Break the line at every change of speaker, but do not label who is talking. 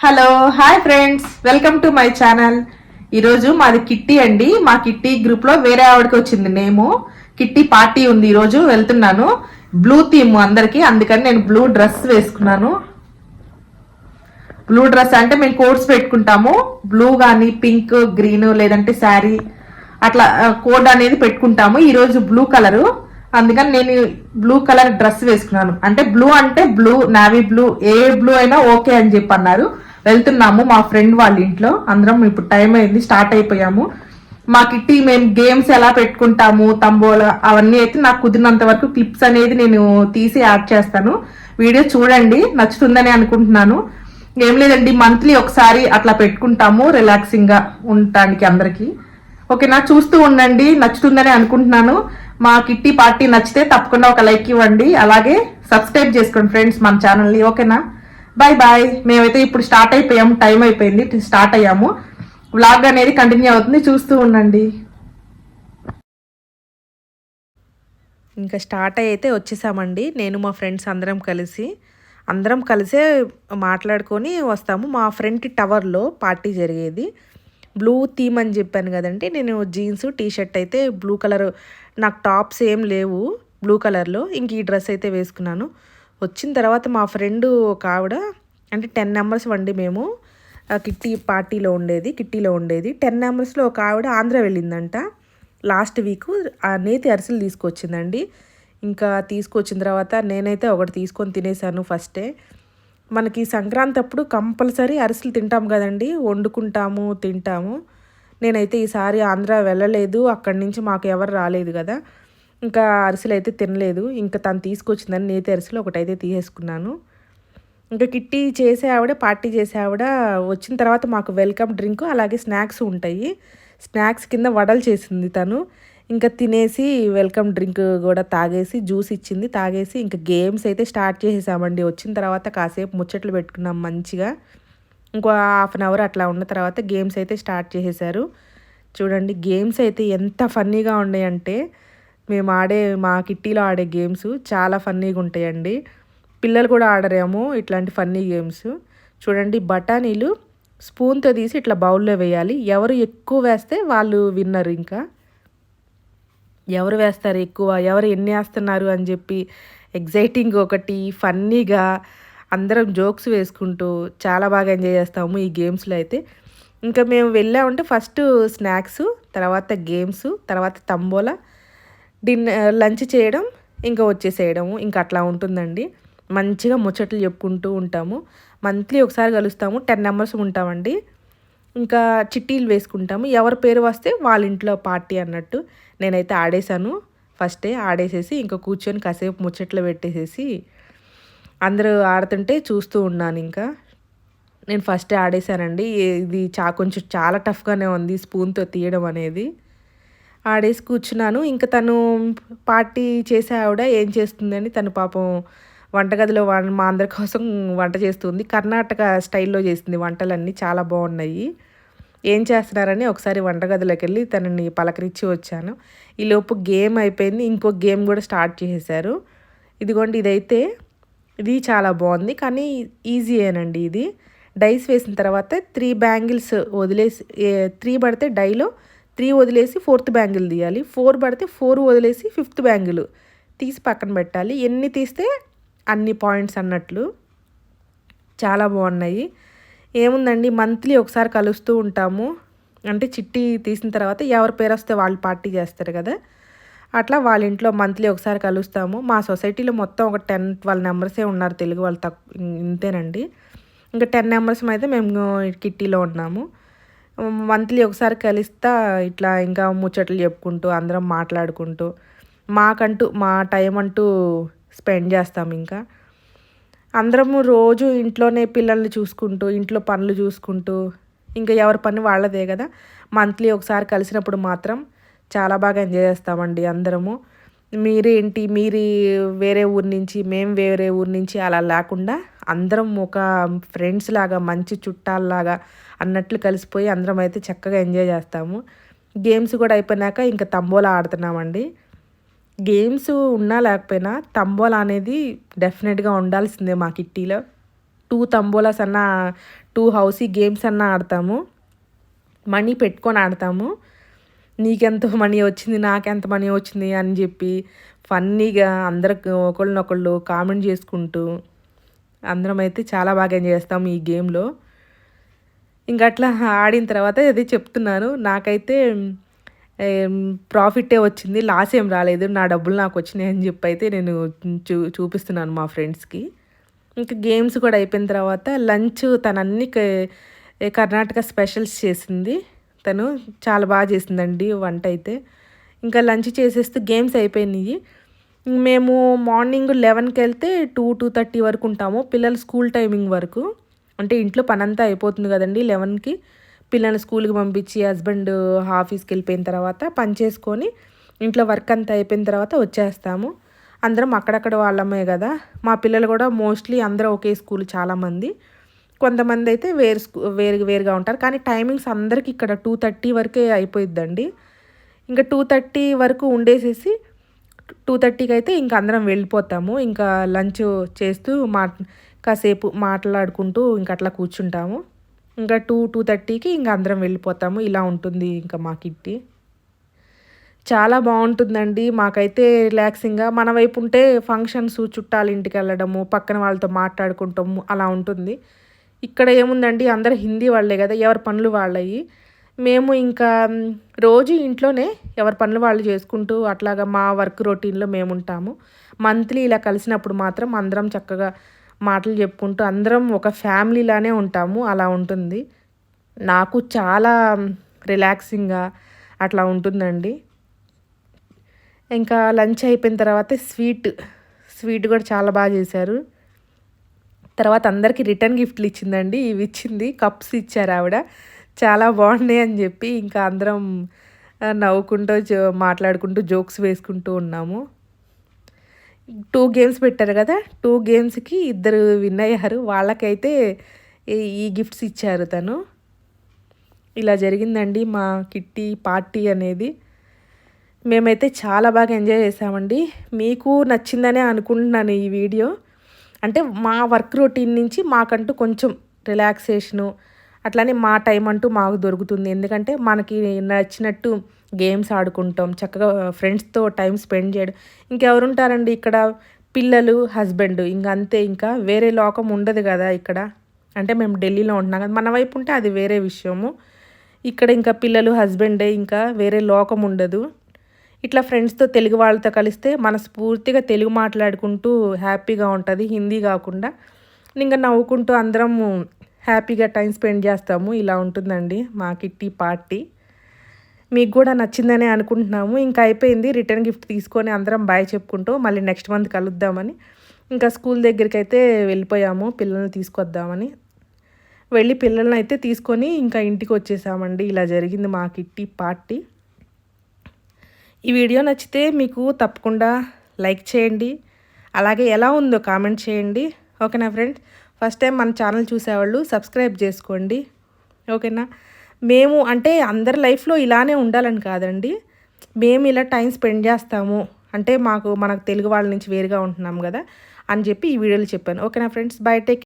Hello hi friends, welcome to my channel. ఈరోజు మాది kitty అండి. మా కిట్టి గ్రూప్ లో వేరే ఆవిడకి వచ్చింది నేము. కిట్టి పార్టీ ఉంది, ఈరోజు వెళ్తున్నాను. బ్లూ థీమ్ అందరికి, అందుకని నేను బ్లూ డ్రెస్ వేసుకున్నాను. బ్లూ డ్రెస్ అంటే మేము కోడ్స్ పెట్టుకుంటాము, బ్లూ కానీ పింక్ గ్రీన్ లేదంటే శారీ అట్లా కోడ్ అనేది పెట్టుకుంటాము. ఈరోజు బ్లూ కలరు, అందుకని నేను బ్లూ కలర్ డ్రెస్ వేసుకున్నాను. అంటే బ్లూ నావీ బ్లూ, ఏ బ్లూ అయినా ఓకే అని చెప్పి అన్నారు. వెళ్తున్నాము మా ఫ్రెండ్ వాళ్ళ ఇంట్లో. అందరం ఇప్పుడు టైం అయింది, స్టార్ట్ అయిపోయాము. మా కిట్టి మేము గేమ్స్ ఎలా పెట్టుకుంటాము, తంబోలా అవన్నీ అయితే నాకు కుదిరినంత వరకు క్లిప్స్ అనేది నేను తీసి యాడ్ చేస్తాను. వీడియో చూడండి, నచ్చుతుందని అనుకుంటున్నాను. ఏం లేదండి, మంత్లీ ఒకసారి అట్లా పెట్టుకుంటాము రిలాక్సింగ్ గా ఉండటానికి అందరికి. ఓకేనా, చూస్తూ ఉండండి, నచ్చుతుందని అనుకుంటున్నాను. మా కిట్టి పార్టీ నచ్చితే తప్పకుండా ఒక లైక్ ఇవ్వండి, అలాగే సబ్స్క్రైబ్ చేసుకోండి ఫ్రెండ్స్ మన ఛానల్ని. ఓకేనా, బాయ్ బాయ్. మేమైతే ఇప్పుడు స్టార్ట్ అయిపోయాము, టైం అయిపోయింది, స్టార్ట్ అయ్యాము. వ్లాగ్ అనేది కంటిన్యూ అవుతుంది, చూస్తూ ఉండండి. ఇంకా స్టార్ట్ అయితే వచ్చేసామండి. నేను మా ఫ్రెండ్స్ అందరం కలిసే మాట్లాడుకొని వస్తాము. మా ఫ్రెండ్ టవర్లో పార్టీ జరిగేది. బ్లూ థీమ్ అని చెప్పాను కదండి. నేను జీన్స్ టీ షర్ట్ అయితే బ్లూ కలర్, నాకు టాప్స్ ఏం లేవు బ్లూ కలర్లో, ఇంక ఈ డ్రెస్ అయితే వేసుకున్నాను. వచ్చిన తర్వాత మా ఫ్రెండ్ ఒక ఆవిడ, అంటే 10 మెంబర్స్ వండి మేము కిట్టీలో ఉండేది 10 మెంబర్స్లో ఒక ఆవిడ ఆంధ్ర వెళ్ళిందంట లాస్ట్ వీక్. ఆ నేతి అరిసెలు తీసుకొచ్చిందండి. ఇంకా తీసుకొచ్చిన తర్వాత నేనైతే ఒకటి తీసుకొని తినేసాను ఫస్టే. మనకి సంక్రాంతి అప్పుడు కంపల్సరీ అరిసెలు తింటాం కదండి, వండుకుంటాము తింటాము. నేనైతే ఈసారి ఆంధ్ర వెళ్ళలేదు, అక్కడి నుంచి మాకు ఎవరు రాలేదు కదా, ఇంకా అరిసెలు అయితే తినలేదు. ఇంకా తను తీసుకొచ్చిందని నేతి అరిసెలు ఒకటైతే తీసేసుకున్నాను. ఇంకా కిట్టి చేసే ఆవిడ, పార్టీ చేసే ఆవిడ వచ్చిన తర్వాత మాకు వెల్కమ్ డ్రింక్ అలాగే స్నాక్స్ ఉంటాయి. స్నాక్స్ కింద వడలు చేసింది తను. ఇంకా తినేసి వెల్కమ్ డ్రింక్ కూడా తాగేసి, జ్యూస్ ఇచ్చింది తాగేసి, ఇంకా గేమ్స్ అయితే స్టార్ట్ చేసేసామండి. వచ్చిన తర్వాత కాసేపు ముచ్చట్లు పెట్టుకున్నాం మంచిగా. ఇంకో హాఫ్ అన్ అవర్ అట్లా ఉన్న తర్వాత గేమ్స్ అయితే స్టార్ట్ చేసేసారు. చూడండి గేమ్స్ అయితే ఎంత ఫన్నీగా ఉన్నాయంటే, మా కిట్టీలో ఆడే గేమ్స్ చాలా ఫన్నీగా ఉంటాయండి. పిల్లలు కూడా ఆడరేమో ఇట్లాంటి ఫన్నీ గేమ్స్. చూడండి, బఠానీలు స్పూన్తో తీసి ఇట్లా బౌల్లో వేయాలి. ఎవరు ఎక్కువ వేస్తే వాళ్ళు విన్నర్. ఇంకా ఎవరు వేస్తారు ఎక్కువ, ఎవరు ఎన్ని వేస్తున్నారు అని చెప్పి ఎగ్జైటింగ్ ఒకటి, ఫన్నీగా అందరం జోక్స్ వేసుకుంటూ చాలా బాగా ఎంజాయ్ చేస్తాము ఈ గేమ్స్లో అయితే. ఇంకా మేము వెళ్ళామంటే ఫస్ట్ స్నాక్స్, తర్వాత గేమ్స్, తర్వాత తంబోలా, లంచ్ చేయడం, ఇంకా వచ్చేసేయడము. ఇంకా అట్లా ఉంటుందండి. మంచిగా ముచ్చట్లు చెప్పుకుంటూ ఉంటాము. మంత్లీ ఒకసారి కలుస్తాము, 10 మెంబర్స్ ఉంటామండి. ఇంకా చిట్టీలు వేసుకుంటాము, ఎవరి పేరు వస్తే వాళ్ళ ఇంట్లో పార్టీ అన్నట్టు. నేనైతే ఆడేశాను ఫస్టే, ఆడేసేసి ఇంకా కూర్చొని కాసేపు ముచ్చట్లు పెట్టేసేసి అందరూ ఆడుతుంటే చూస్తూ ఉన్నాను. ఇంకా నేను ఫస్టే ఆడేశానండి. ఇది కొంచెం చాలా టఫ్గానే ఉంది స్పూన్తో తీయడం అనేది. ఆడేసి కూర్చున్నాను. ఇంకా తను పార్టీ చేసే ఆవిడ ఏం చేస్తుందని, తను పాపం వంటగదిలో మా అందరి కోసం వంట చేస్తుంది. కర్ణాటక స్టైల్లో చేసింది వంటలన్నీ, చాలా బాగున్నాయి. ఏం చేస్తున్నారని ఒకసారి వంటగదిలోకి వెళ్ళి తనని పలకరించి వచ్చాను. ఈలోపు గేమ్ అయిపోయింది, ఇంకో గేమ్ కూడా స్టార్ట్ చేసేసారు. ఇదిగోండి, ఇది చాలా బాగుంది కానీ ఈజీయేనండి. ఇది డైస్ వేసిన తర్వాత 3 బ్యాంగిల్స్ వదిలేసి, 3 పడితే డైలో 3 వదిలేసి 4th బ్యాంగిల్ తీయాలి. 4 పడితే 4 వదిలేసి 5th బ్యాంగిల్ తీసి పక్కన పెట్టాలి. ఎన్ని తీస్తే అన్ని పాయింట్స్ అన్నట్లు. చాలా బాగున్నాయి. ఏముందండి, మంత్లీ ఒకసారి కలుస్తూ ఉంటాము. అంటే చిట్టి తీసిన తర్వాత ఎవరి పేరు వస్తే వాళ్ళు పార్టీ చేస్తారు కదా, అట్లా వాళ్ళ ఇంట్లో మంత్లీ ఒకసారి కలుస్తాము. మా సొసైటీలో మొత్తం ఒక 10-12 మెంబర్సే ఉన్నారు తెలుగు వాళ్ళు, ఇంతేనండి. ఇంకా 10 మెంబర్స్ అయితే మేము కిట్టీలో ఉన్నాము. మంత్లీ ఒకసారి కలుస్తా ఇట్లా ఇంకా ముచ్చట్లు చెప్పుకుంటూ అందరం మాట్లాడుకుంటూ మా టైం అంటూ స్పెండ్ చేస్తాము. ఇంకా అందరము రోజు ఇంట్లోనే పిల్లల్ని చూసుకుంటూ, ఇంట్లో పనులు చూసుకుంటూ, ఇంకా ఎవరి పని వాళ్ళదే కదా. మంత్లీ ఒకసారి కలిసినప్పుడు మాత్రం చాలా బాగా ఎంజాయ్ చేస్తామండి అందరము. మీరు వేరే ఊరి నుంచి, మేము వేరే ఊరి నుంచి అలా లేకుండా అందరం ఒక ఫ్రెండ్స్ లాగా, మంచి చుట్టాలలాగా అన్నట్లు కలిసిపోయి అందరం అయితే చక్కగా ఎంజాయ్ చేస్తాము. గేమ్స్ కూడా అయిపోయినాక ఇంకా తంబోలా ఆడుతున్నామండి. గేమ్స్ ఉన్నా లేకపోయినా తంబోలా అనేది డెఫినెట్గా ఉండాల్సిందే మా కిట్టీలో. 2 తంబోలాస్ అన్నా 2 హౌసీ గేమ్స్ అన్నా ఆడతాము. మనీ పెట్టుకొని ఆడతాము. నీకెంత మనీ వచ్చింది, నాకెంత మనీ వచ్చింది అని చెప్పి ఫన్నీగా అందరికి ఒకళ్ళనొకళ్ళు కామెంట్ చేసుకుంటూ అందరం అయితే చాలా బాగా ఎంజాయ్ చేస్తాం ఈ గేమ్‌లో. ఇంక అట్లా ఆడిన తర్వాత అదే చెప్తున్నాను. నాకైతే ప్రాఫిట్టే వచ్చింది. లాస్ ఏం రాలేదు. నా డబ్బులు నాకొచ్చినాయి అని చెప్పి అయితే నేను చూపిస్తున్నాను మా ఫ్రెండ్స్‌కి. ఇంకా గేమ్స్ కూడా అయిపోయిన తర్వాత లంచ్ తనన్నీ కర్ణాటక స్పెషల్స్ చేసింది. తను చాలా బాగా చేసిందండి వంట అయితే. ఇంకా లంచ్ చేసేస్తూ గేమ్స్ అయిపోయినాయి. మేము మార్నింగ్ 11కి వెళ్తే 2-2:30 వరకు ఉంటాము. పిల్లలు స్కూల్ టైమింగ్ వరకు. అంటే ఇంట్లో పనంతా అయిపోతుంది కదండీ 11కి. పిల్లల్ని స్కూల్‌కి పంపించి హస్బెండ్ ఆఫీస్‌కి వెళ్ళిపోయిన తర్వాత పని చేసుకొని ఇంట్లో వర్క్ అంతా అయిపోయిన తర్వాత వచ్చేస్తాము. అందరం అక్కడక్కడ వాళ్ళమే కదా. మా పిల్లలు కూడా మోస్ట్లీ అందరూ ఒకే స్కూల్ చాలామంది. కొంతమంది అయితే వేరుగా ఉంటారు. కానీ టైమింగ్స్ అందరికి ఇక్కడ 2:30 వరకే అయిపోయిద్దండి. ఇంకా 2:30 వరకు ఉండేసేసి 2:30కి అయితే ఇంక అందరం వెళ్ళిపోతాము. ఇంకా లంచ్ చేస్తూ కాసేపు మాట్లాడుకుంటూ ఇంక అట్లా కూర్చుంటాము. ఇంకా 2:30కి ఇంక అందరం వెళ్ళిపోతాము. ఇలా ఉంటుంది ఇంకా మా కిట్టి. చాలా బాగుంటుందండి. మాకైతే రిలాక్సింగ్‌గా మన వైపు ఉంటే ఫంక్షన్స్, చుట్టాల ఇంటికి వెళ్ళడము, పక్కన వాళ్ళతో మాట్లాడుకుంటాము అలా ఉంటుంది. ఇక్కడ ఏముందండి అందరూ హిందీ వాళ్ళే కదా, ఎవరి పనులు వాళ్ళయి. మేము ఇంకా రోజు ఇంట్లోనే ఎవరి పనులు వాళ్ళు చేసుకుంటూ అట్లాగా మా వర్క్ రొటీన్‌లో మేముంటాము. మంత్లీ ఇలా కలిసినప్పుడు మాత్రం అందరం చక్కగా మాటలు చెప్పుకుంటూ అందరం ఒక ఫ్యామిలీలానే ఉంటాము. అలా ఉంటుంది. నాకు చాలా రిలాక్సింగ్‌గా అట్లా ఉంటుందండి. ఇంకా లంచ్ అయిపోయిన తర్వాత స్వీట్ కూడా చాలా బాగా చేశారు. తర్వాత అందరికీ రిటర్న్ గిఫ్ట్లు ఇచ్చిందండి. ఇవి ఇచ్చింది కప్స్ ఇచ్చారు ఆవిడ. చాలా బాగున్నాయి అని చెప్పి ఇంకా అందరం నవ్వుకుంటూ మాట్లాడుకుంటూ జోక్స్ వేసుకుంటూ ఉన్నాము. 2 గేమ్స్ పెట్టారు కదా, 2 గేమ్స్‌కి ఇద్దరు విన్ అయ్యారు. వాళ్ళకైతే ఈ గిఫ్ట్స్ ఇచ్చారు తను. ఇలా జరిగిందండి మా కిట్టి పార్టీ అనేది. మేమైతే చాలా బాగా ఎంజాయ్ చేసామండి. మీకు నచ్చిందనే అనుకుంటున్నాను ఈ వీడియో. అంటే మా వర్క్ రొటీన్ నుంచి మాకంటూ కొంచెం రిలాక్సేషను అట్లానే మా టైం అంటూ మాకు దొరుకుతుంది. ఎందుకంటే మనకి నచ్చినట్టు గేమ్స్ ఆడుకుంటాం. చక్కగా ఫ్రెండ్స్‌తో టైం స్పెండ్ చేయడం. ఇంకెవరుంటారండి ఇక్కడ, పిల్లలు, హస్బెండ్ ఇంక అంతే. ఇంకా వేరే లోకం ఉండదు కదా ఇక్కడ. అంటే మేము ఢిల్లీలో ఉంటున్నాం కదా, మన వైపు ఉంటే అది వేరే విషయము. ఇక్కడ ఇంకా పిల్లలు, హస్బెండే, ఇంకా వేరే లోకం ఉండదు. ఇట్లా ఫ్రెండ్స్‌తో తెలుగు వాళ్ళతో కలిస్తే మనస్ఫూర్తిగా తెలుగు మాట్లాడుకుంటూ హ్యాపీగా ఉంటుంది, హిందీ కాకుండా. ఇంకా నవ్వుకుంటూ అందరము హ్యాపీగా టైం స్పెండ్ చేస్తాము. ఇలా ఉంటుందండి మా కిట్టి పార్టీ. మీకు కూడా నచ్చిందనే అనుకుంటున్నాము. ఇంకా అయిపోయింది. రిటర్న్ గిఫ్ట్ తీసుకొని అందరం బాయ్ చెప్పుకుంటూ మళ్ళీ నెక్స్ట్ మంత్ కలుద్దామని ఇంకా స్కూల్ దగ్గరికి అయితే వెళ్ళిపోయాము పిల్లల్ని తీసుకొద్దామని. వెళ్ళి పిల్లల్ని అయితే తీసుకొని ఇంకా ఇంటికి వచ్చేసామండి. ఇలా జరిగింది మా కిట్టి పార్టీ. ఈ వీడియో నచ్చితే మీకు తప్పకుండా లైక్ చేయండి. అలాగే ఎలా ఉందో కామెంట్ చేయండి. ఓకేనా ఫ్రెండ్స్? ఫస్ట్ టైం మన ఛానల్ చూసేవాళ్ళు సబ్స్క్రైబ్ చేసుకోండి. ఓకేనా? మేము అంటే అందరి లైఫ్లో ఇలానే ఉండాలని కాదండి. మేము ఇలా టైం స్పెండ్ చేస్తాము అంటే మనకు తెలుగు వాళ్ళ నుంచి వేరుగా ఉంటున్నాం కదా అని చెప్పి ఈ వీడియోలో చెప్పాను. ఓకేనా ఫ్రెండ్స్? బై. టేక్